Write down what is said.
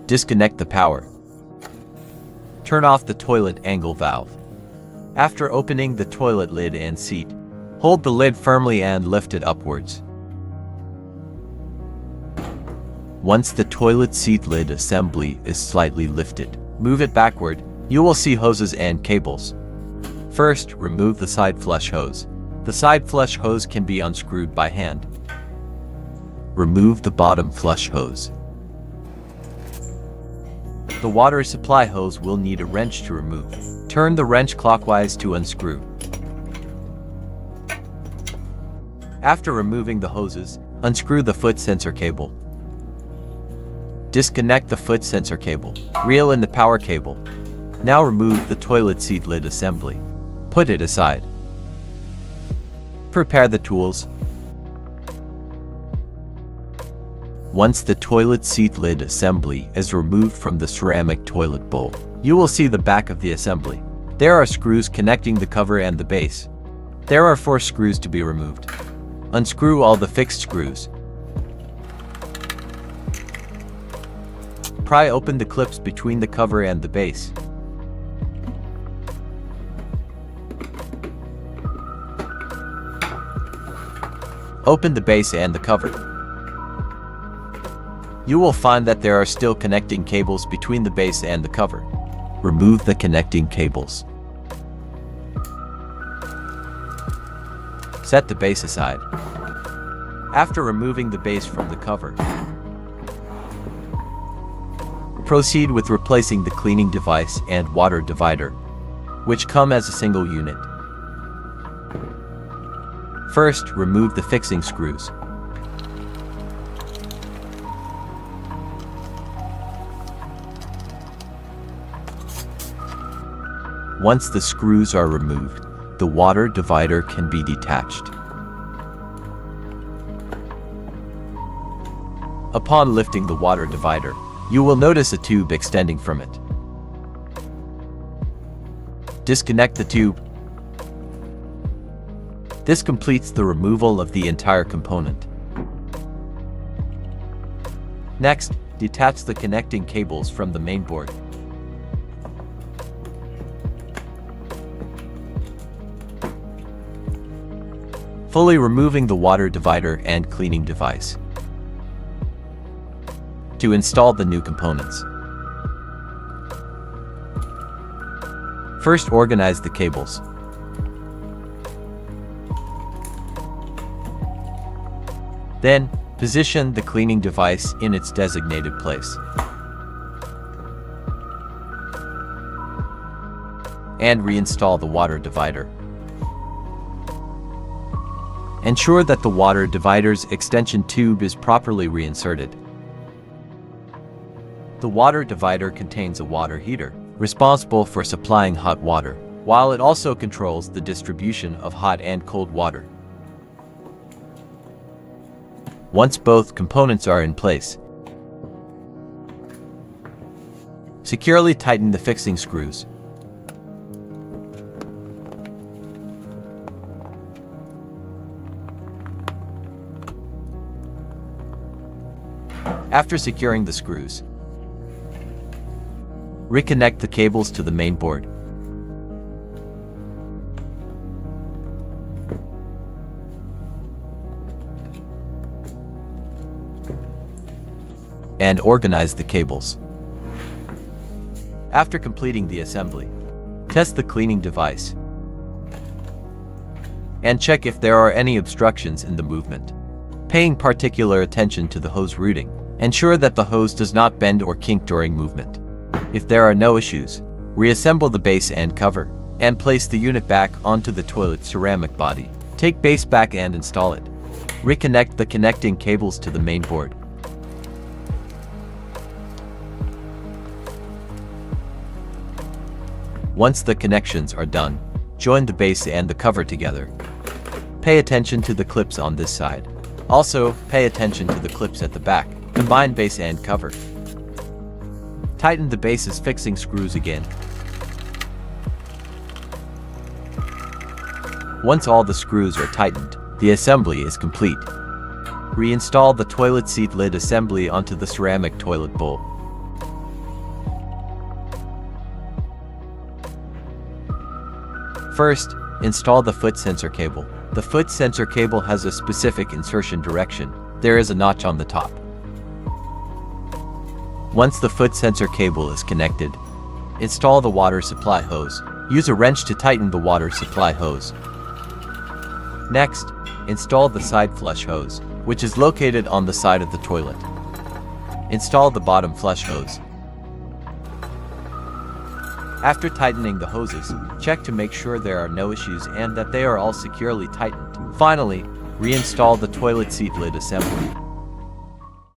Disconnect the power. Turn off the toilet angle valve. After opening the toilet lid and seat, hold the lid firmly and lift it upwards. Once the toilet seat lid assembly is slightly lifted, move it backward. You will see hoses and cables. First, remove the side flush hose. The side flush hose can be unscrewed by hand. Remove the bottom flush hose. The water supply hose will need a wrench to remove. Turn the wrench clockwise to unscrew. After removing the hoses, unscrew the foot sensor cable. Disconnect the foot sensor cable. Reel in the power cable. Now remove the toilet seat lid assembly. Put it aside. Prepare the tools. Once the toilet seat lid assembly is removed from the ceramic toilet bowl, you will see the back of the assembly. There are screws connecting the cover and the base. There are 4 screws to be removed. Unscrew all the fixed screws. Pry open the clips between the cover and the base. Open the base and the cover. You will find that there are still connecting cables between the base and the cover. Remove the connecting cables. Set the base aside. After removing the base from the cover, proceed with replacing the cleaning device and water divider, which come as a single unit. First, remove the fixing screws. Once the screws are removed, the water divider can be detached. Upon lifting the water divider, you will notice a tube extending from it. Disconnect the tube. This completes the removal of the entire component. Next, detach the connecting cables from the mainboard. Fully removing the water divider and cleaning device. To install the new components, first organize the cables. Then, position the cleaning device in its designated place. And reinstall the water divider. Ensure that the water divider's extension tube is properly reinserted. The water divider contains a water heater, responsible for supplying hot water, while it also controls the distribution of hot and cold water. Once both components are in place, securely tighten the fixing screws. After securing the screws, reconnect the cables to the main board. And organize the cables. After completing the assembly, test the cleaning device and check if there are any obstructions in the movement. Paying particular attention to the hose routing, ensure that the hose does not bend or kink during movement. If there are no issues, reassemble the base and cover, and place the unit back onto the toilet ceramic body. Take base back and install it. Reconnect the connecting cables to the main board. Once the connections are done, join the base and the cover together. Pay attention to the clips on this side. Also, pay attention to the clips at the back. Combine base and cover. Tighten the base's fixing screws again. Once all the screws are tightened, the assembly is complete. Reinstall the toilet seat lid assembly onto the ceramic toilet bowl. First, install the foot sensor cable. The foot sensor cable has a specific insertion direction. There is a notch on the top. Once the foot sensor cable is connected, install the water supply hose. Use a wrench to tighten the water supply hose. Next, install the side flush hose, which is located on the side of the toilet. Install the bottom flush hose. After tightening the hoses, check to make sure there are no issues and that they are all securely tightened. Finally, reinstall the toilet seat lid assembly.